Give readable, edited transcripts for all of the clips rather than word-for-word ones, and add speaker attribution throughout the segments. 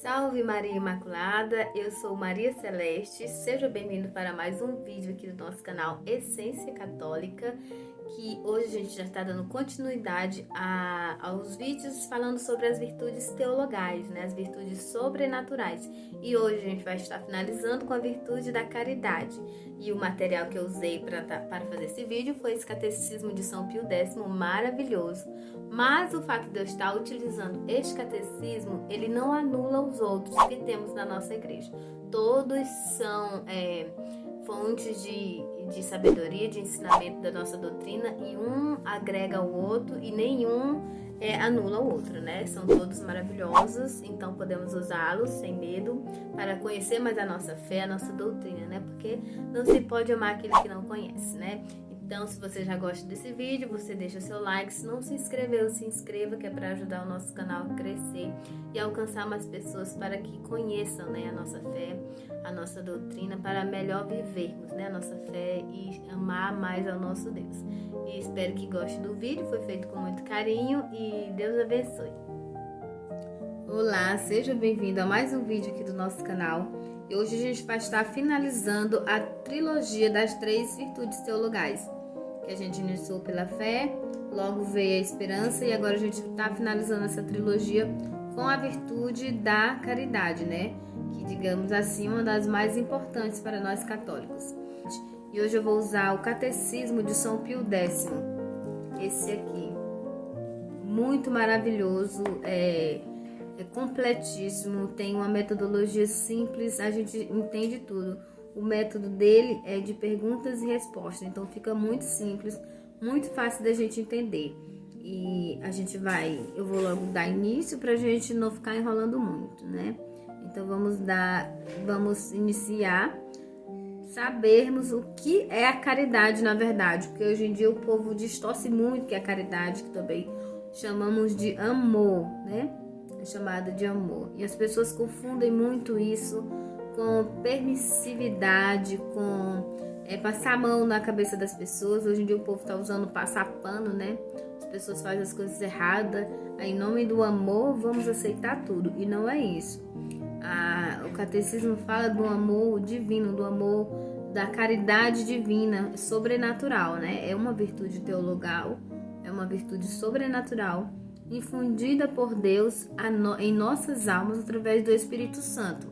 Speaker 1: Salve Maria Imaculada, eu sou Maria Celeste, seja bem-vindo para mais um vídeo aqui do nosso canal Essência Católica, que hoje a gente já está dando continuidade aos vídeos falando sobre as virtudes teologais, né, as virtudes sobrenaturais. E hoje a gente vai estar finalizando com a virtude da caridade. E o material que eu usei para fazer esse vídeo foi esse Catecismo de São Pio X, maravilhoso. Mas o fato de eu estar utilizando este catecismo, ele não anula os outros que temos na nossa igreja. Todos são fontes de sabedoria, de ensinamento da nossa doutrina, e um agrega ao outro e nenhum anula o outro, né? São todos maravilhosos, então podemos usá-los sem medo para conhecer mais a nossa fé, a nossa doutrina, né? Porque não se pode amar aquele que não conhece, né? Então, se você já gosta desse vídeo, você deixa seu like. Se não se inscreveu, se inscreva, que é para ajudar o nosso canal a crescer e alcançar mais pessoas para que conheçam, né, a nossa fé, a nossa doutrina, para melhor vivermos, né, a nossa fé e amar mais ao nosso Deus. E espero que goste do vídeo, foi feito com muito carinho e Deus abençoe. Olá, seja bem-vindo a mais um vídeo aqui do nosso canal. E hoje a gente vai estar finalizando a trilogia das 3 virtudes teologais, que a gente iniciou pela fé, logo veio a esperança e agora a gente está finalizando essa trilogia com a virtude da caridade, né? Que, digamos assim, uma das mais importantes para nós católicos. E hoje eu vou usar o Catecismo de São Pio X, esse aqui, muito maravilhoso, é completíssimo, tem uma metodologia simples, a gente entende tudo. O método dele é de perguntas e respostas, então fica muito simples, muito fácil da gente entender. E eu vou logo dar início pra gente não ficar enrolando muito, né? Então vamos iniciar, sabermos o que é a caridade na verdade, porque hoje em dia o povo distorce muito que é a caridade, que também chamamos de amor, né? É chamada de amor. E as pessoas confundem muito isso com permissividade, com passar a mão na cabeça das pessoas. Hoje em dia o povo está usando passar pano, né? As pessoas fazem as coisas erradas. Aí, em nome do amor, vamos aceitar tudo. E não é isso. O catecismo fala do amor divino, do amor, da caridade divina, sobrenatural, né? É uma virtude teologal, é uma virtude sobrenatural, infundida por Deus em nossas almas através do Espírito Santo.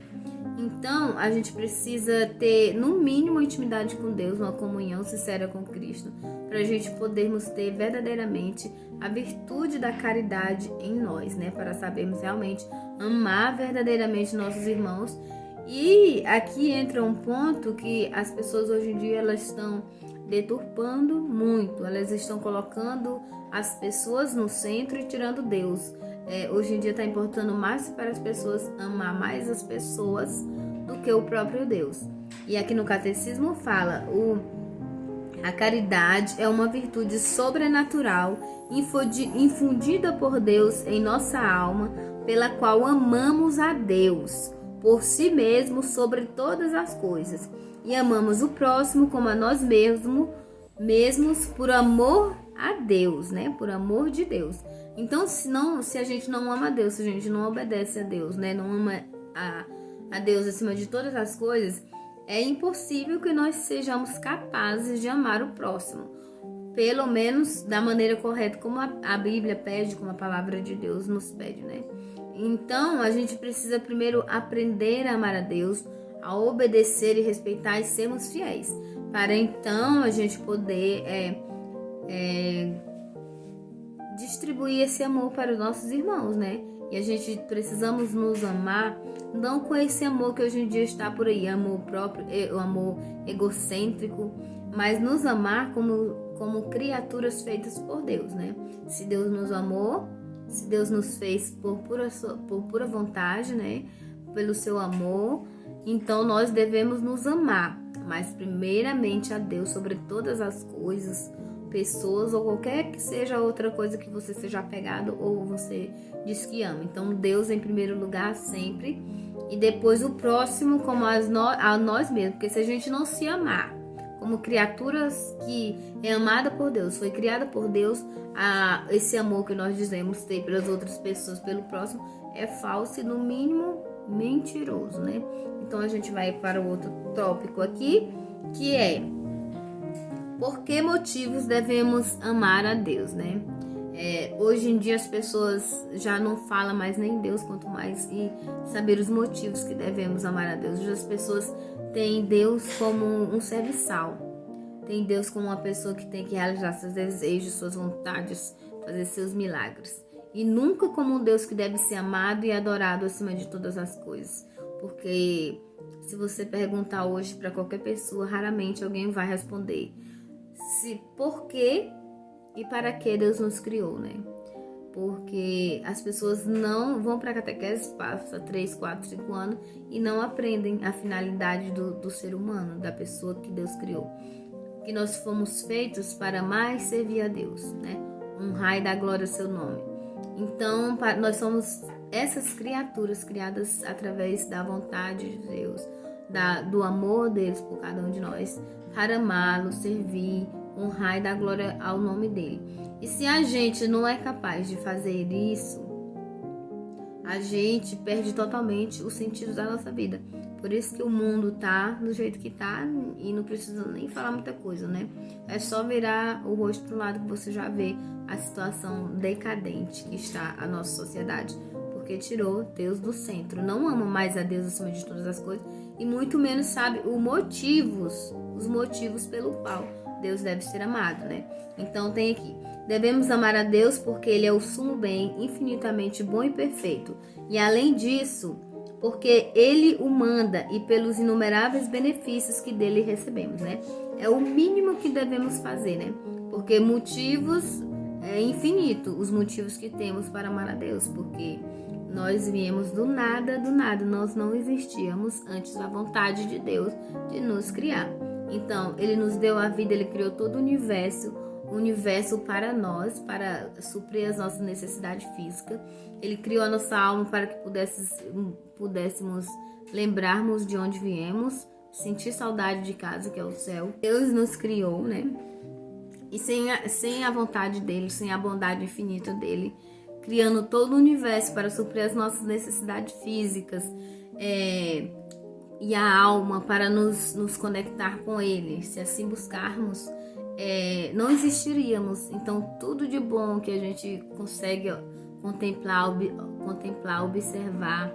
Speaker 1: Então, a gente precisa ter, no mínimo, intimidade com Deus, uma comunhão sincera com Cristo, para a gente podermos ter verdadeiramente a virtude da caridade em nós, né? Para sabermos realmente amar verdadeiramente nossos irmãos. E aqui entra um ponto que as pessoas hoje em dia elas estão deturpando muito, elas estão colocando as pessoas no centro e tirando Deus. Hoje em dia está importando mais para as pessoas amar mais as pessoas do que o próprio Deus. E aqui no catecismo fala, a caridade é uma virtude sobrenatural infundida por Deus em nossa alma, pela qual amamos a Deus por si mesmo sobre todas as coisas, e amamos o próximo como a nós mesmos por amor a Deus, né? Por amor de Deus. Então, se a gente não ama a Deus, se a gente não obedece a Deus, né? Não ama a Deus acima de todas as coisas, é impossível que nós sejamos capazes de amar o próximo. Pelo menos da maneira correta, como a Bíblia pede, como a palavra de Deus nos pede, né? Então, a gente precisa primeiro aprender a amar a Deus, a obedecer e respeitar e sermos fiéis, para então a gente poder distribuir esse amor para os nossos irmãos, né? E a gente precisamos nos amar, não com esse amor que hoje em dia está por aí, amor próprio, o amor egocêntrico, mas nos amar como criaturas feitas por Deus, né? Se Deus nos amou, se Deus nos fez por pura vontade, né? Pelo seu amor, então nós devemos nos amar, mas primeiramente a Deus sobre todas as coisas, pessoas ou qualquer que seja outra coisa que você seja apegado ou você diz que ama. Então Deus em primeiro lugar sempre, e depois o próximo como a nós mesmos, porque se a gente não se amar como criaturas que é amada por Deus, foi criada por Deus, esse amor que nós dizemos ter pelas outras pessoas, pelo próximo, é falso e no mínimo mentiroso, né? Então a gente vai para o outro tópico aqui, que é por que motivos devemos amar a Deus, né? Hoje em dia as pessoas já não falam mais nem Deus, quanto mais e saber os motivos que devemos amar a Deus. Hoje as pessoas têm Deus como um serviçal, tem Deus como uma pessoa que tem que realizar seus desejos, suas vontades, fazer seus milagres, e nunca como um Deus que deve ser amado e adorado acima de todas as coisas. Porque se você perguntar hoje para qualquer pessoa, raramente alguém vai responder por que e para que Deus nos criou, né? Porque as pessoas não vão para a catequese, passa 3, 4, 5 anos e não aprendem a finalidade do ser humano, da pessoa que Deus criou. Que nós fomos feitos para mais servir a Deus, né? Honrar e dar glória ao seu nome. Então, nós somos essas criaturas criadas através da vontade de Deus, do amor deles por cada um de nós, para amá-lo, servir, honrar e dar glória ao nome dele. E se a gente não é capaz de fazer isso, a gente perde totalmente o sentido da nossa vida. Por isso que o mundo tá do jeito que tá e não precisa nem falar muita coisa, né? É só virar o rosto pro lado que você já vê a situação decadente que está a nossa sociedade. Porque tirou Deus do centro. Não ama mais a Deus acima de todas as coisas e muito menos sabe os motivos pelo qual Deus deve ser amado, né? Então tem aqui: devemos amar a Deus porque Ele é o sumo bem, infinitamente bom e perfeito. E além disso, porque Ele o manda e pelos inumeráveis benefícios que dele recebemos, né? É o mínimo que devemos fazer, né? Porque motivos é infinito, os motivos que temos para amar a Deus, porque nós viemos do nada, nós não existíamos antes da vontade de Deus de nos criar. Então, Ele nos deu a vida, Ele criou todo o universo para nós, para suprir as nossas necessidades físicas. Ele criou a nossa alma para que pudéssemos lembrarmos de onde viemos, sentir saudade de casa, que é o céu. Deus nos criou, né? E sem a vontade dele, sem a bondade infinita dele, criando todo o universo para suprir as nossas necessidades físicas, e a alma para nos conectar com ele. Se assim buscarmos, não existiríamos. Então tudo de bom que a gente consegue contemplar, observar,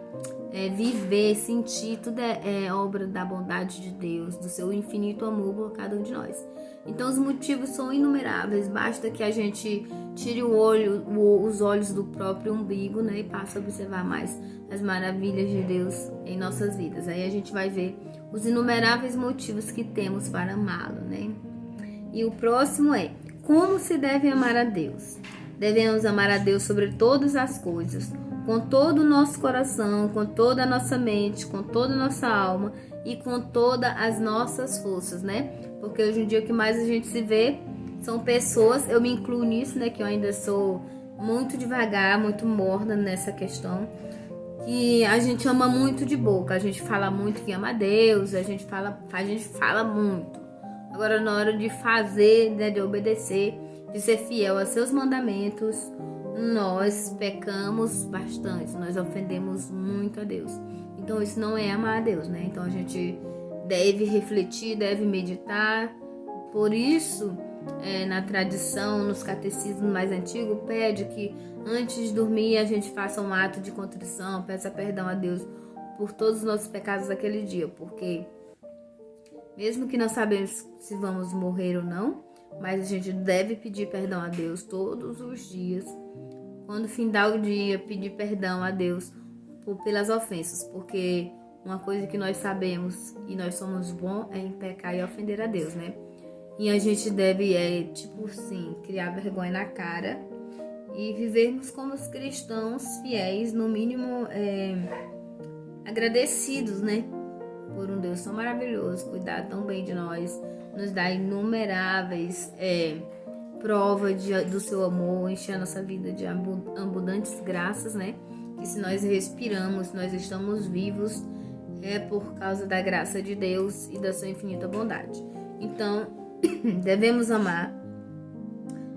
Speaker 1: viver, sentir, tudo é obra da bondade de Deus, do seu infinito amor por cada um de nós. Então os motivos são inumeráveis, basta que a gente tire os olhos do próprio umbigo, né, e passe a observar mais as maravilhas de Deus em nossas vidas. Aí a gente vai ver os inumeráveis motivos que temos para amá-lo, né? E o próximo é: como se deve amar a Deus? Devemos amar a Deus sobre todas as coisas, com todo o nosso coração, com toda a nossa mente, com toda a nossa alma e com todas as nossas forças, né? Porque hoje em dia o que mais a gente se vê são pessoas, eu me incluo nisso, né? Que eu ainda sou muito devagar, muito morna nessa questão, que a gente ama muito de boca, a gente fala muito que ama a Deus, a gente fala muito. Agora na hora de fazer, né, de obedecer, de ser fiel a seus mandamentos, nós pecamos bastante, nós ofendemos muito a Deus. Então isso não é amar a Deus, né? Então a gente deve refletir, deve meditar. Por isso, na tradição, nos catecismos mais antigos, pede que antes de dormir a gente faça um ato de contrição, peça perdão a Deus por todos os nossos pecados daquele dia, porque mesmo que não sabemos se vamos morrer ou não, mas a gente deve pedir perdão a Deus todos os dias. Quando findar o dia, pedir perdão a Deus pelas ofensas, porque uma coisa que nós sabemos e nós somos bons é em pecar e ofender a Deus, né? E a gente deve, criar vergonha na cara e vivermos como os cristãos fiéis, no mínimo agradecidos, né? Por um Deus tão maravilhoso, cuidar tão bem de nós, nos dá inumeráveis provas do seu amor, encher a nossa vida de abundantes graças, né? Que se nós respiramos, nós estamos vivos, é por causa da graça de Deus e da sua infinita bondade. Então, devemos amar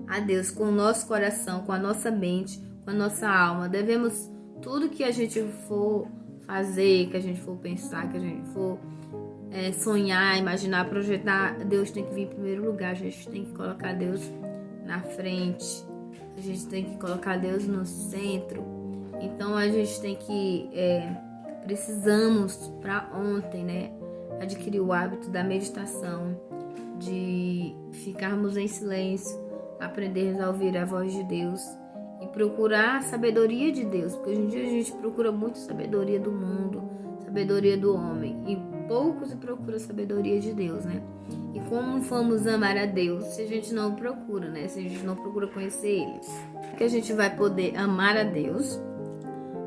Speaker 1: a Deus com o nosso coração, com a nossa mente, com a nossa alma. Devemos tudo que a gente for fazer, que a gente for pensar, que a gente for sonhar, imaginar, projetar, Deus tem que vir em primeiro lugar. A gente tem que colocar Deus na frente, a gente tem que colocar Deus no centro. Então a gente tem que precisamos para ontem, né, adquirir o hábito da meditação, de ficarmos em silêncio, aprender a ouvir a voz de Deus e procurar a sabedoria de Deus, porque hoje em dia a gente procura muito sabedoria do mundo, sabedoria do homem, e pouco se procura a sabedoria de Deus, né? E como vamos amar a Deus se a gente não procura, né? Se a gente não procura conhecer Ele? Que a gente vai poder amar a Deus,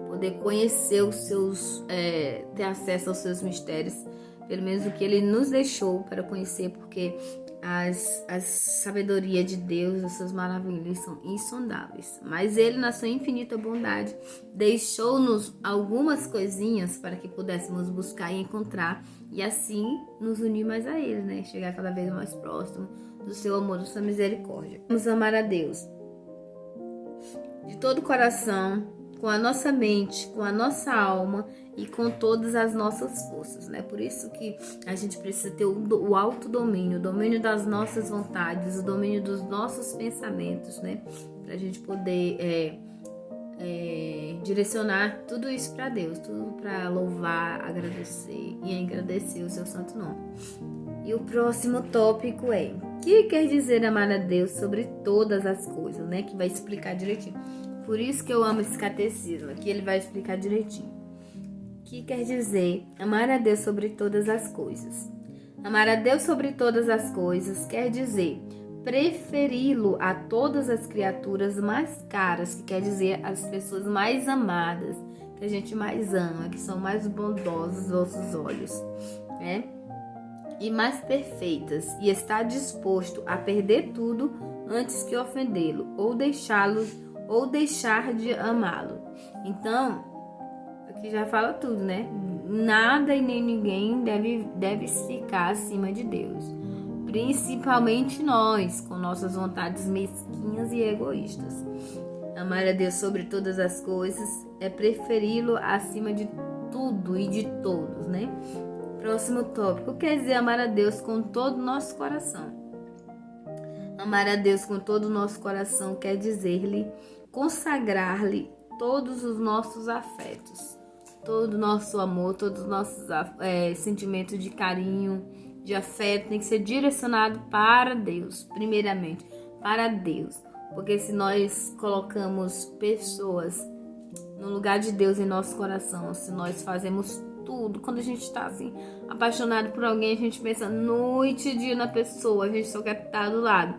Speaker 1: poder conhecer os seus, ter acesso aos seus mistérios, pelo menos o que Ele nos deixou para conhecer, porque a sabedoria de Deus, as suas maravilhas são insondáveis. Mas Ele, na sua infinita bondade, deixou-nos algumas coisinhas para que pudéssemos buscar e encontrar, e assim nos unir mais a Ele, né? Chegar cada vez mais próximo do seu amor, da sua misericórdia. Vamos amar a Deus de todo o coração, com a nossa mente, com a nossa alma e com todas as nossas forças, né? Por isso que a gente precisa ter o autodomínio, o domínio das nossas vontades, o domínio dos nossos pensamentos, né? Pra gente poder direcionar tudo isso para Deus, tudo para louvar, agradecer e agradecer o seu santo nome. E o próximo tópico é: o que quer dizer amar a Deus sobre todas as coisas, né? Que vai explicar direitinho. Por isso que eu amo esse catecismo, que ele vai explicar direitinho. O que quer dizer amar a Deus sobre todas as coisas? Amar a Deus sobre todas as coisas quer dizer preferi-lo a todas as criaturas mais caras, que quer dizer as pessoas mais amadas, que a gente mais ama, que são mais bondosas aos nossos olhos, né? E mais perfeitas, e está disposto a perder tudo antes que ofendê-lo, ou deixar de amá-lo. Então, aqui já fala tudo, né? Nada e nem ninguém deve ficar acima de Deus. Principalmente nós, com nossas vontades mesquinhas e egoístas. Amar a Deus sobre todas as coisas é preferi-lo acima de tudo e de todos, né? Próximo tópico. Quer dizer amar a Deus com todo o nosso coração. Amar a Deus com todo o nosso coração quer dizer-lhe consagrar-lhe todos os nossos afetos, todo o nosso amor, todos os nossos sentimentos de carinho, de afeto, tem que ser direcionado para Deus, primeiramente, para Deus. Porque se nós colocamos pessoas no lugar de Deus em nosso coração, se nós fazemos tudo, quando a gente está assim, apaixonado por alguém, a gente pensa noite e dia na pessoa, a gente só quer estar do lado.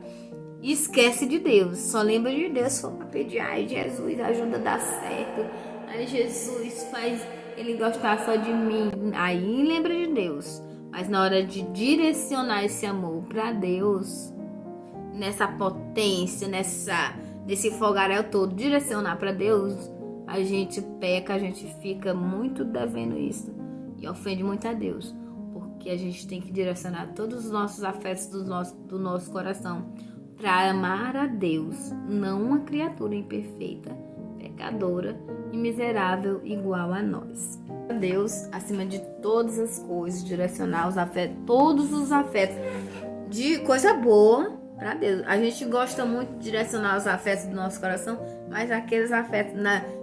Speaker 1: E esquece de Deus, só lembra de Deus, só para pedir: ai, Jesus, ajuda a dar certo, ai, Jesus, faz ele gostar só de mim. Aí lembra de Deus. Mas na hora de direcionar esse amor para Deus, nessa potência, nesse fogaréu todo, direcionar para Deus, a gente peca, a gente fica muito devendo isso e ofende muito a Deus, porque a gente tem que direcionar todos os nossos afetos do nosso coração para amar a Deus, não uma criatura imperfeita, pecadora e miserável igual a nós. A Deus acima de todas as coisas, direcionar os afetos, todos os afetos de coisa boa para Deus. A gente gosta muito de direcionar os afetos do nosso coração, mas aqueles afetos,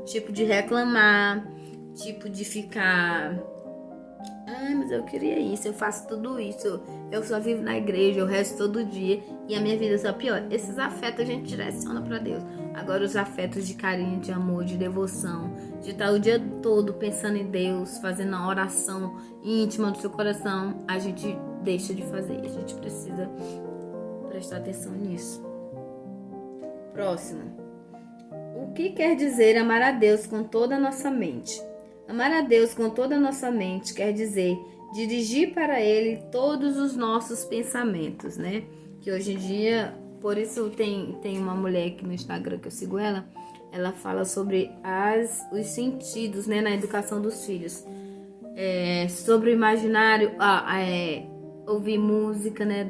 Speaker 1: tipo de reclamar, tipo de ficar: ai, mas eu queria isso, eu faço tudo isso, eu só vivo na igreja, eu rezo todo dia e a minha vida só piora. Esses afetos a gente direciona para Deus. Agora os afetos de carinho, de amor, de devoção, de estar o dia todo pensando em Deus, fazendo a oração íntima do seu coração, a gente deixa de fazer. A gente precisa prestar atenção nisso. Próximo. O que quer dizer amar a Deus com toda a nossa mente? Amar a Deus com toda a nossa mente quer dizer dirigir para Ele todos os nossos pensamentos, né? Que hoje em dia, por isso tem uma mulher aqui no Instagram que eu sigo ela fala sobre os sentidos, né, na educação dos filhos. Sobre o imaginário, ouvir música, né,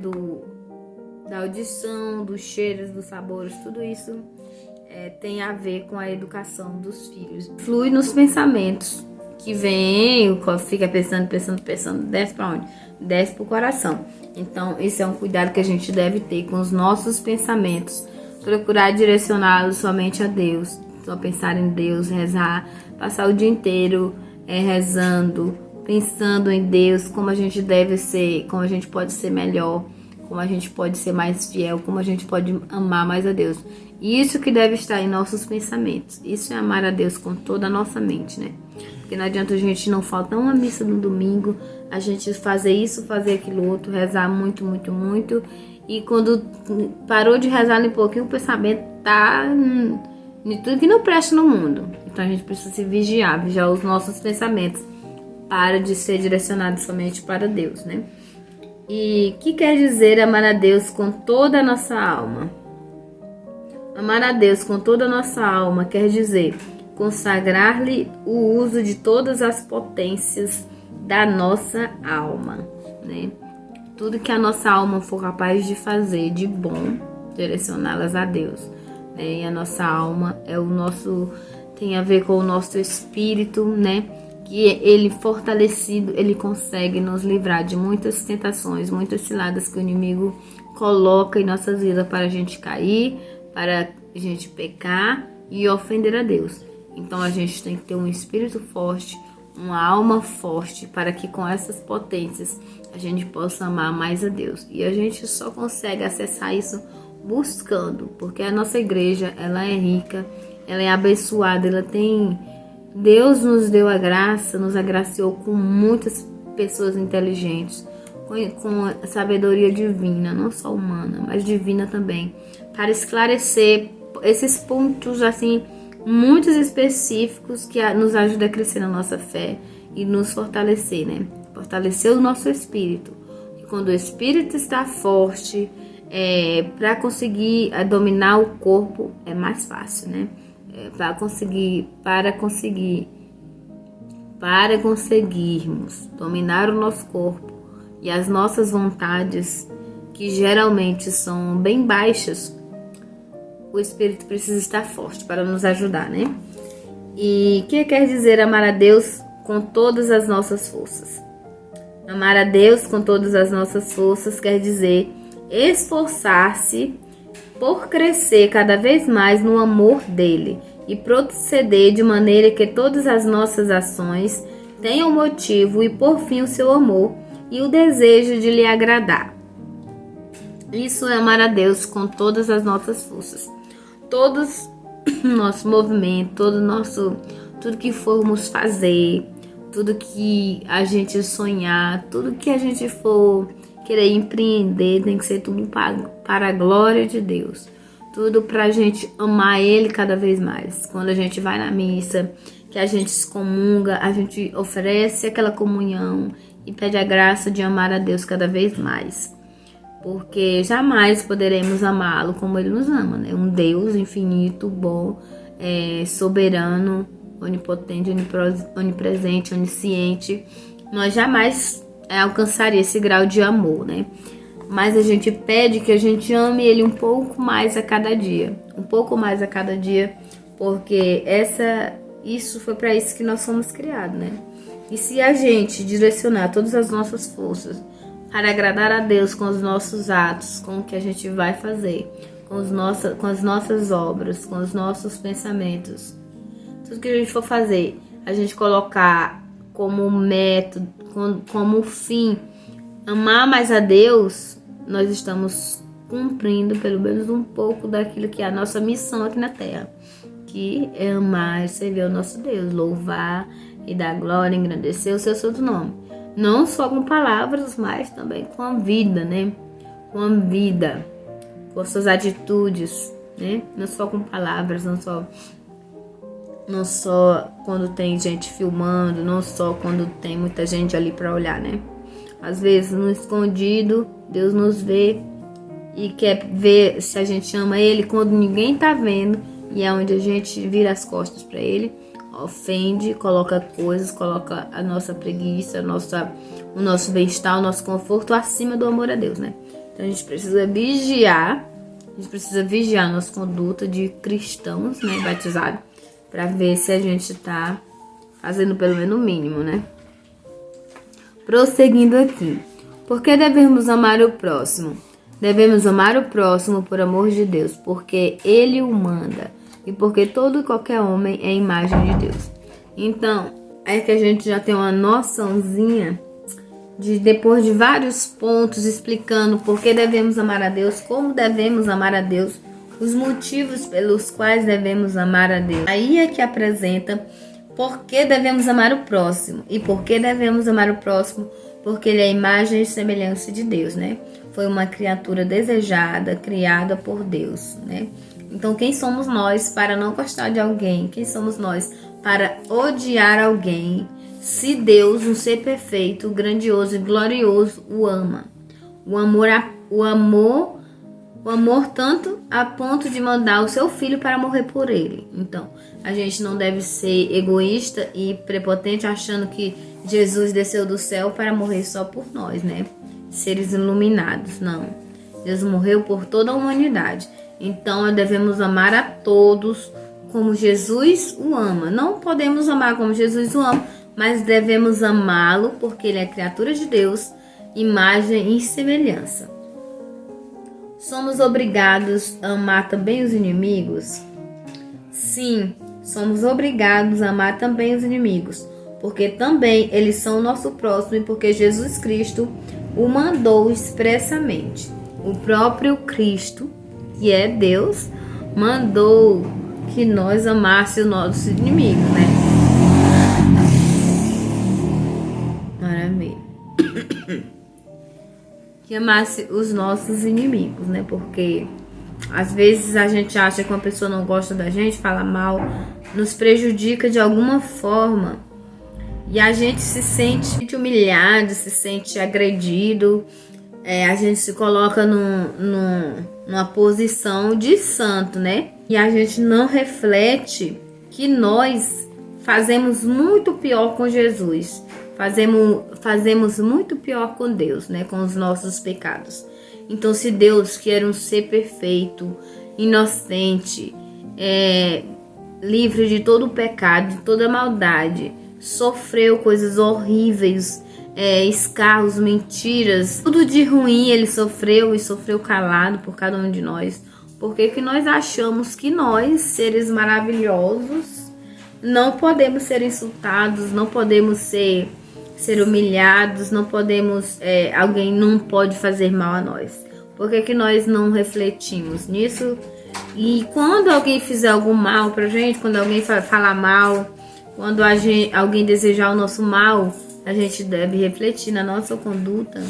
Speaker 1: da audição, dos cheiros, dos sabores, tudo isso tem a ver com a educação dos filhos. Flui nos pensamentos que vem, fica pensando, desce para onde? Desce para o coração. Então, esse é um cuidado que a gente deve ter com os nossos pensamentos. Procurar direcioná-los somente a Deus. Só pensar em Deus, rezar, passar o dia inteiro rezando, pensando em Deus, como a gente deve ser, como a gente pode ser melhor, como a gente pode ser mais fiel, como a gente pode amar mais a Deus. Isso que deve estar em nossos pensamentos. Isso é amar a Deus com toda a nossa mente, né? Porque não adianta a gente não faltar uma missa no domingo, a gente fazer isso, fazer aquilo outro, rezar muito, muito, muito. E quando parou de rezar um pouquinho, o pensamento tá em tudo que não presta no mundo. Então a gente precisa se vigiar os nossos pensamentos, para de ser direcionado somente para Deus, né? E o que quer dizer amar a Deus com toda a nossa alma? Amar a Deus com toda a nossa alma quer dizer consagrar-lhe o uso de todas as potências da nossa alma, né? Tudo que a nossa alma for capaz de fazer de bom, direcioná-las a Deus, né? E a nossa alma tem a ver com o nosso espírito, né? Que ele fortalecido, ele consegue nos livrar de muitas tentações, muitas ciladas que o inimigo coloca em nossas vidas para a gente cair, para a gente pecar e ofender a Deus. Então a gente tem que ter um espírito forte, uma alma forte, para que com essas potências a gente possa amar mais a Deus. E a gente só consegue acessar isso buscando, porque a nossa igreja, ela é rica, ela é abençoada, Deus nos deu a graça, nos agraciou com muitas pessoas inteligentes, com sabedoria divina, não só humana, mas divina também, para esclarecer esses pontos assim muito específicos que nos ajudam a crescer na nossa fé e nos fortalecer, né? Fortalecer o nosso espírito. E quando o espírito está forte, para conseguir dominar o corpo é mais fácil, né? Para conseguirmos dominar o nosso corpo e as nossas vontades, que geralmente são bem baixas, o Espírito precisa estar forte para nos ajudar, né? E o que quer dizer amar a Deus com todas as nossas forças? Amar a Deus com todas as nossas forças quer dizer esforçar-se por crescer cada vez mais no amor dele e proceder de maneira que todas as nossas ações tenham motivo e por fim o seu amor e o desejo de lhe agradar. Isso é amar a Deus com todas as nossas forças. Todos nosso movimento, tudo que formos fazer, tudo que a gente sonhar, tudo que a gente for querer empreender, tem que ser tudo para a glória de Deus. Tudo para a gente amar Ele cada vez mais. Quando a gente vai na missa, que a gente se comunga, a gente oferece aquela comunhão e pede a graça de amar a Deus cada vez mais. Porque jamais poderemos amá-lo como Ele nos ama, né? Um Deus infinito, bom, soberano, onipotente, onipresente, onisciente. Nós jamais alcançaríamos esse grau de amor, né? Mas a gente pede que a gente ame Ele um pouco mais a cada dia. Um pouco mais a cada dia, porque isso foi para isso que nós fomos criados, né? E se a gente direcionar todas as nossas forças para agradar a Deus com os nossos atos, com o que a gente vai fazer, com as nossas obras, com os nossos pensamentos, tudo que a gente for fazer, a gente colocar como método, como fim, amar mais a Deus, nós estamos cumprindo pelo menos um pouco daquilo que é a nossa missão aqui na Terra, que é amar e servir ao nosso Deus, louvar e dar glória, engrandecer o seu santo nome. Não só com palavras, mas também com a vida, né? Com a vida, com as suas atitudes, né? Não só com palavras, não só quando tem gente filmando, não só quando tem muita gente ali para olhar, né? Às vezes no escondido, Deus nos vê e quer ver se a gente ama Ele quando ninguém tá vendo, e é onde a gente vira as costas para Ele, ofende, coloca coisas, coloca a nossa preguiça, o nosso bem-estar, o nosso conforto acima do amor a Deus, né? Então a gente precisa vigiar A gente precisa vigiar nossa conduta de cristãos, né, batizados, para ver se a gente está fazendo pelo menos o mínimo, né? Prosseguindo aqui. Por que devemos amar o próximo? Devemos amar o próximo por amor de Deus, porque Ele o manda e porque todo e qualquer homem é imagem de Deus. Então, é que a gente já tem uma noçãozinha de, depois de vários pontos explicando por que devemos amar a Deus, como devemos amar a Deus, os motivos pelos quais devemos amar a Deus. Aí é que apresenta por que devemos amar o próximo. E por que devemos amar o próximo? Porque ele é a imagem e semelhança de Deus, né? Foi uma criatura desejada, criada por Deus, né? Então, quem somos nós para não gostar de alguém? Quem somos nós para odiar alguém? Se Deus, um ser perfeito, grandioso e glorioso, o ama. O amor tanto a ponto de mandar o seu filho para morrer por ele. Então, a gente não deve ser egoísta e prepotente achando que Jesus desceu do céu para morrer só por nós, né? Seres iluminados, não. Deus morreu por toda a humanidade. Então, devemos amar a todos como Jesus o ama. Não podemos amar como Jesus o ama, mas devemos amá-lo porque ele é criatura de Deus, imagem e semelhança. Somos obrigados a amar também os inimigos? Sim, somos obrigados a amar também os inimigos, porque também eles são o nosso próximo e porque Jesus Cristo o mandou expressamente. O próprio Cristo, que é Deus, mandou que nós amássemos os nossos inimigos, né? Maravilha. Que amasse os nossos inimigos, né? Porque às vezes a gente acha que uma pessoa não gosta da gente, fala mal, nos prejudica de alguma forma. E a gente se sente humilhado, se sente agredido. A gente se coloca numa posição de santo, né? E a gente não reflete que nós fazemos muito pior com Jesus. Fazemos muito pior com Deus, né? Com os nossos pecados. Então, se Deus, que era um ser perfeito, inocente, livre de todo o pecado, de toda a maldade, sofreu coisas horríveis, escarros, mentiras, tudo de ruim ele sofreu e sofreu calado por cada um de nós. Por que nós achamos que nós, seres maravilhosos, não podemos ser insultados, não podemos ser humilhados, não podemos, alguém não pode fazer mal a nós? Por que nós não refletimos nisso? E quando alguém fizer algum mal pra gente, quando alguém falar mal, quando alguém desejar o nosso mal, a gente deve refletir na nossa conduta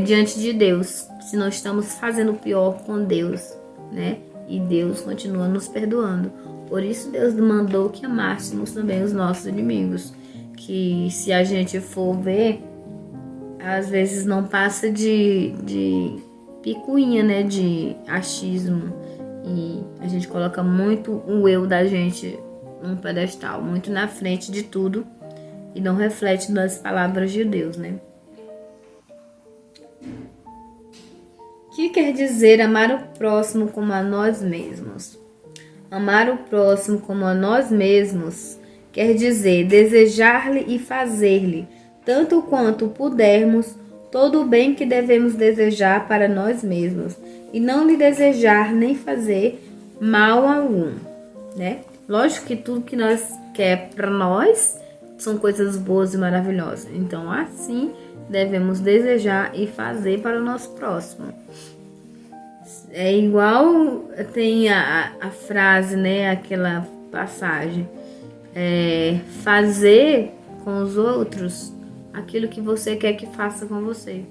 Speaker 1: diante de Deus, se nós estamos fazendo o pior com Deus, né? E Deus continua nos perdoando. Por isso Deus mandou que amássemos também os nossos inimigos. Que se a gente for ver, às vezes não passa de picuinha, né? De achismo. E a gente coloca muito o eu da gente num pedestal, muito na frente de tudo. E não reflete nas palavras de Deus, né? O que quer dizer amar o próximo como a nós mesmos? Amar o próximo como a nós mesmos quer dizer desejar-lhe e fazer-lhe, tanto quanto pudermos, todo o bem que devemos desejar para nós mesmos, e não lhe desejar nem fazer mal algum, né? Lógico que tudo que nós quer para nós são coisas boas e maravilhosas. Então, assim, devemos desejar e fazer para o nosso próximo. É igual tem a frase, né? Aquela passagem. Fazer com os outros aquilo que você quer que faça com você.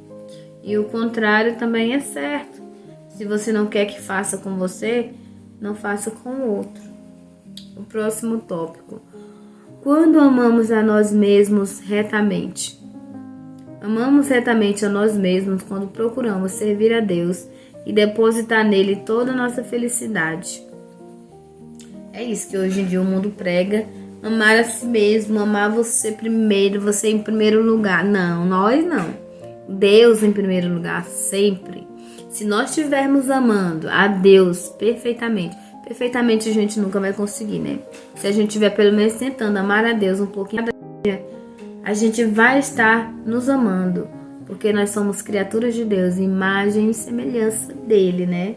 Speaker 1: E o contrário também é certo. Se você não quer que faça com você, não faça com o outro. O próximo tópico. Quando amamos a nós mesmos retamente? Amamos retamente a nós mesmos quando procuramos servir a Deus e depositar nele toda a nossa felicidade. É isso que hoje em dia o mundo prega. Amar a si mesmo, amar você primeiro, você em primeiro lugar. Não, nós não. Deus em primeiro lugar, sempre. Se nós estivermos amando a Deus perfeitamente a gente nunca vai conseguir, né? Se a gente estiver pelo menos tentando amar a Deus um pouquinho cada dia, a gente vai estar nos amando, porque nós somos criaturas de Deus, imagem e semelhança dele, né?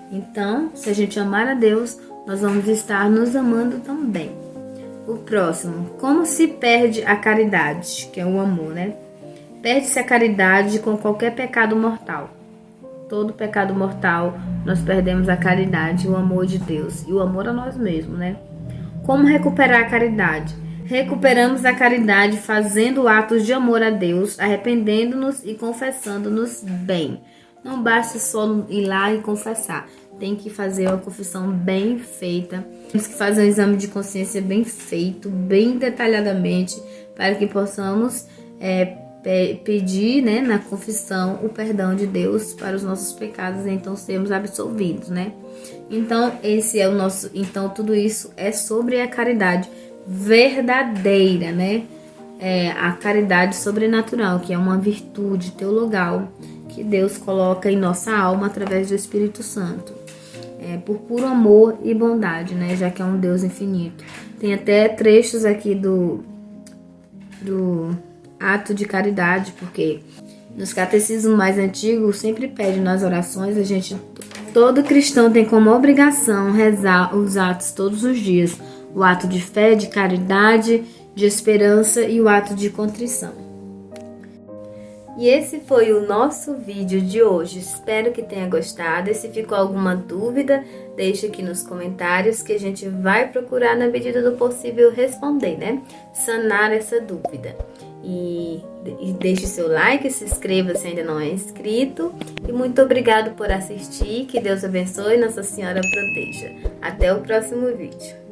Speaker 1: Então, se a gente amar a Deus, nós vamos estar nos amando também. O próximo, como se perde a caridade, que é o amor, né? Perde-se a caridade com qualquer pecado mortal. Todo pecado mortal, nós perdemos a caridade, o amor de Deus e o amor a nós mesmos, né? Como recuperar a caridade? Recuperamos a caridade fazendo atos de amor a Deus, arrependendo-nos e confessando-nos bem. Não basta só ir lá e confessar. Tem que fazer uma confissão bem feita. Temos que fazer um exame de consciência bem feito, bem detalhadamente, para que possamos pedir, né, na confissão o perdão de Deus para os nossos pecados e então sermos absolvidos, né? Então, esse é o nosso. Então, tudo isso é sobre a caridade verdadeira, né? A caridade sobrenatural, que é uma virtude teologal que Deus coloca em nossa alma através do Espírito Santo. Por puro amor e bondade, né? Já que é um Deus infinito. Tem até trechos aqui do ato de caridade, porque nos catecismos mais antigos sempre pede nas orações, todo cristão tem como obrigação rezar os atos todos os dias. O ato de fé, de caridade, de esperança e o ato de contrição. E esse foi o nosso vídeo de hoje. Espero que tenha gostado. E se ficou alguma dúvida, deixe aqui nos comentários que a gente vai procurar, na medida do possível, responder, né? Sanar essa dúvida. E deixe seu like, se inscreva se ainda não é inscrito. E muito obrigado por assistir. Que Deus abençoe e Nossa Senhora proteja. Até o próximo vídeo.